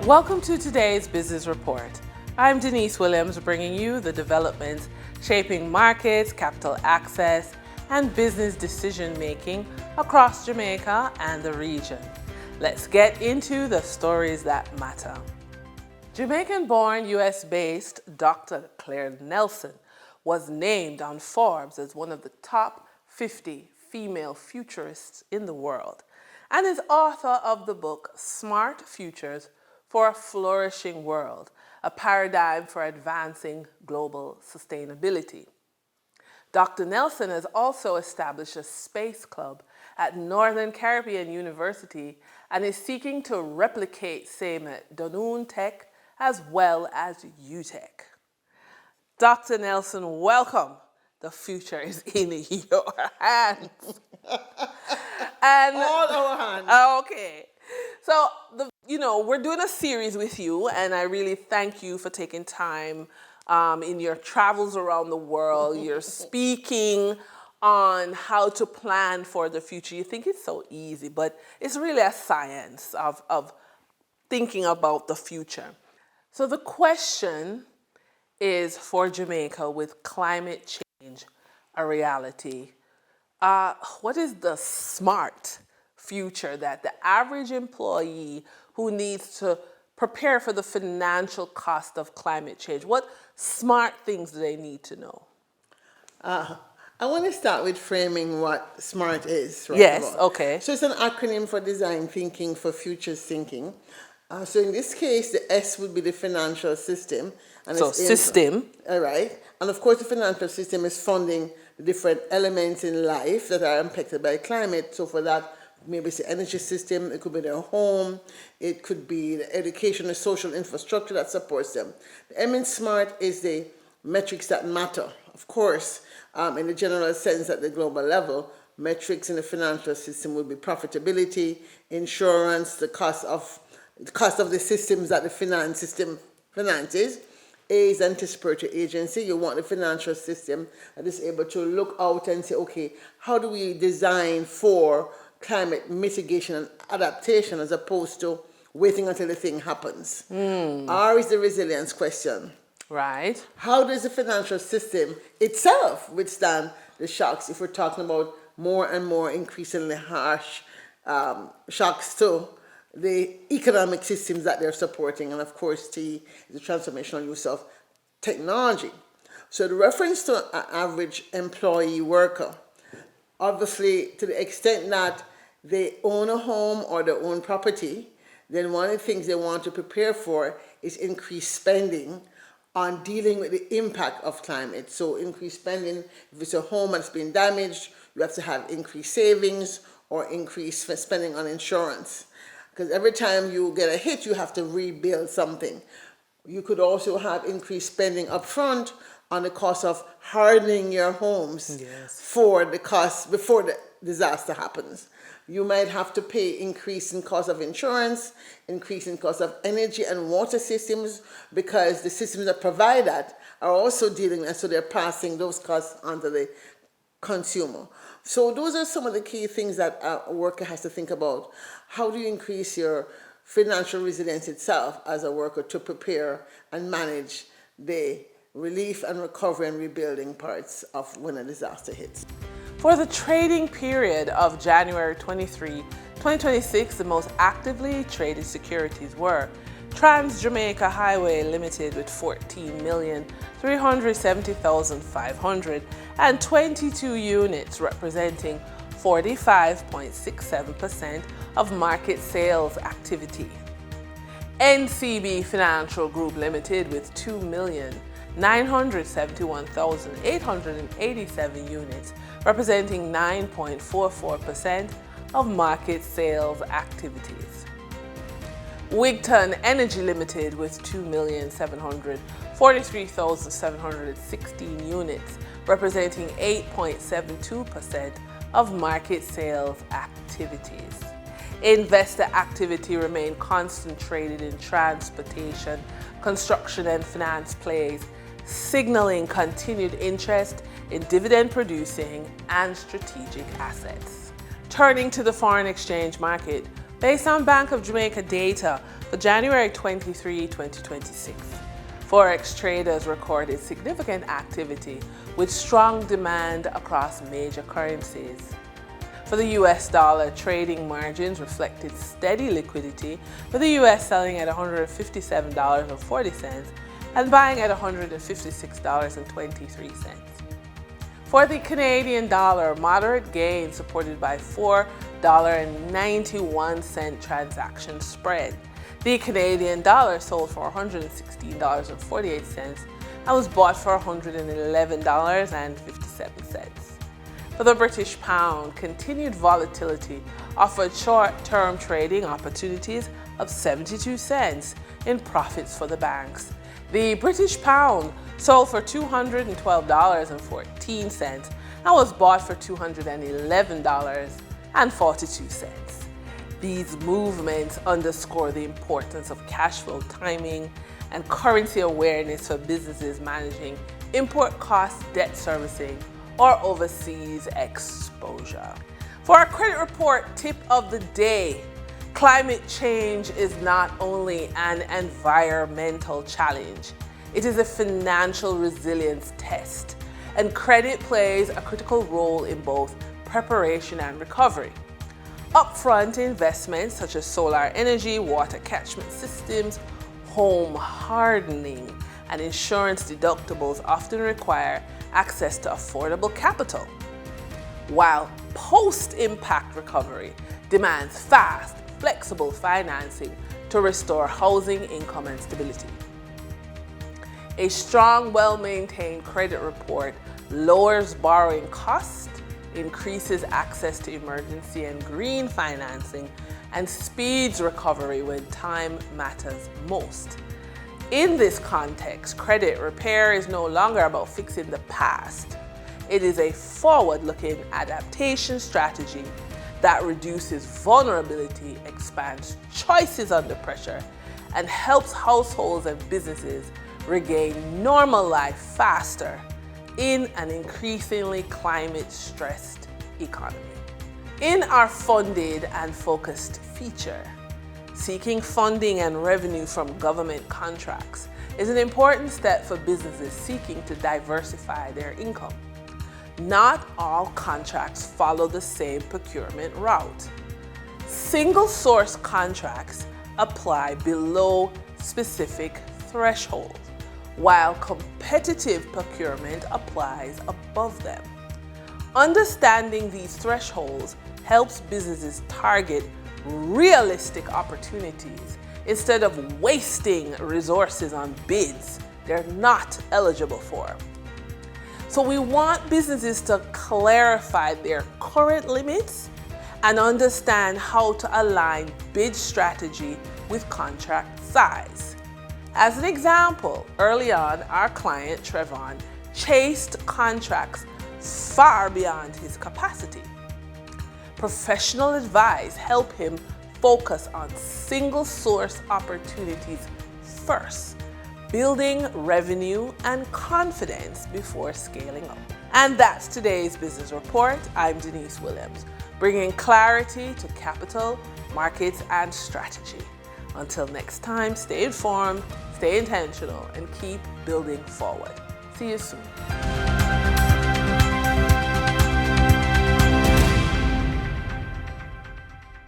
Welcome to today's Business Report. I'm Denise Williams, bringing you the developments shaping markets, capital access, and business decision-making across Jamaica and the region. Let's get into the stories that matter. Jamaican-born, US-based Dr. Claire Nelson was named on Forbes as one of the top 50 female futurists in the world and is author of the book Smart Futures for a Flourishing World, a paradigm for advancing global sustainability. Dr. Nelson has also established a space club at Northern Caribbean University and is seeking to replicate same at Dunoon Tech as well as UTech. Dr. Nelson, welcome. The future is in your hands. And all our hands. Okay. So, we're doing a series with you, and I really thank you for taking time in your travels around the world. You're speaking on how to plan for the future. You think it's so easy, but it's really a science of thinking about the future. So the question is for Jamaica, with climate change a reality, what is the smart future that the average employee who needs to prepare for the financial cost of climate change, what smart things do they need to know? I want to start with framing what SMART is. Right? Yes, okay. So it's an acronym for design thinking, for futures thinking. So in this case, the S would be the financial system. And so system. All right. And of course, the financial system is funding the different elements in life that are impacted by climate. So for that, maybe it's the energy system, it could be their home, it could be the education and social infrastructure that supports them. The M in SMART is the metrics that matter. Of course, in the general sense at the global level, metrics in the financial system would be profitability, insurance, the cost of the systems that the finance system finances. A is anticipatory agency. You want the financial system that is able to look out and say, okay, how do we design for climate mitigation and adaptation as opposed to waiting until the thing happens? R is the resilience question. Right. How does the financial system itself withstand the shocks if we're talking about more and more increasingly harsh shocks to the economic systems that they're supporting? And of course, T is the transformational use of technology. So the reference to an average employee worker, obviously, to the extent that they own a home or they own property, then one of the things they want to prepare for is increased spending on dealing with the impact of climate. So increased spending, if it's a home that's been damaged, you have to have increased savings or increased spending on insurance. Because every time you get a hit, you have to rebuild something. You could also have increased spending up front on the cost of hardening your homes for the cost before the disaster happens. You might have to pay increase in cost of insurance, increase in cost of energy and water systems, because the systems that provide that are also dealing with, so they're passing those costs onto the consumer. So those are some of the key things that a worker has to think about. How do you increase your financial resilience itself as a worker to prepare and manage the relief and recovery and rebuilding parts of when a disaster hits? For the trading period of January 23, 2026, the most actively traded securities were Trans-Jamaica Highway Limited with 14,370,500 and 22 units representing 45.67% of market sales activity. NCB Financial Group Limited with 2,971,887 units representing 9.44% of market sales activities. Wigton Energy Limited with 2,743,716 units representing 8.72% of market sales activities. Investor activity remained concentrated in transportation, construction and finance plays, signaling continued interest in dividend-producing and strategic assets. Turning to the foreign exchange market, Based on Bank of Jamaica data for January 23, 2026, Forex traders recorded significant activity with strong demand across major currencies. For the US dollar, trading margins reflected steady liquidity, with the US selling at $157.40 and buying at $156.23. For the Canadian dollar, moderate gains supported by $4.91 transaction spread. The Canadian dollar sold for $116.48 and was bought for $111.57. For the British pound, continued volatility offered short-term trading opportunities of 72 cents in profits for the banks. The British pound sold for $212.14 and was bought for $211.42. These movements underscore the importance of cash flow timing and currency awareness for businesses managing import costs, debt servicing, or overseas exposure. For our credit report tip of the day, climate change is not only an environmental challenge, it is a financial resilience test, and credit plays a critical role in both preparation and recovery. Upfront investments such as solar energy, water catchment systems, home hardening, and insurance deductibles often require access to affordable capital, while post-impact recovery demands fast, flexible financing to restore housing, income, and stability. A strong, well-maintained credit report lowers borrowing costs, increases access to emergency and green financing, and speeds recovery when time matters most. In this context, credit repair is no longer about fixing the past. It is a forward-looking adaptation strategy that reduces vulnerability, expands choices under pressure, and helps households and businesses regain normal life faster in an increasingly climate-stressed economy. In our funded and focused feature, seeking funding and revenue from government contracts is an important step for businesses seeking to diversify their income. Not all contracts follow the same procurement route. Single-source contracts apply below specific thresholds, while competitive procurement applies above them. Understanding these thresholds helps businesses target realistic opportunities instead of wasting resources on bids they're not eligible for. So we want businesses to clarify their current limits and understand how to align bid strategy with contract size. As an example, early on, our client Trevon chased contracts far beyond his capacity. Professional advice helped him focus on single-source opportunities first, building revenue and confidence before scaling up. And that's today's business report. I'm Denise Williams, bringing clarity to capital, markets, and strategy. Until next time, stay informed, stay intentional, and keep building forward. See you soon.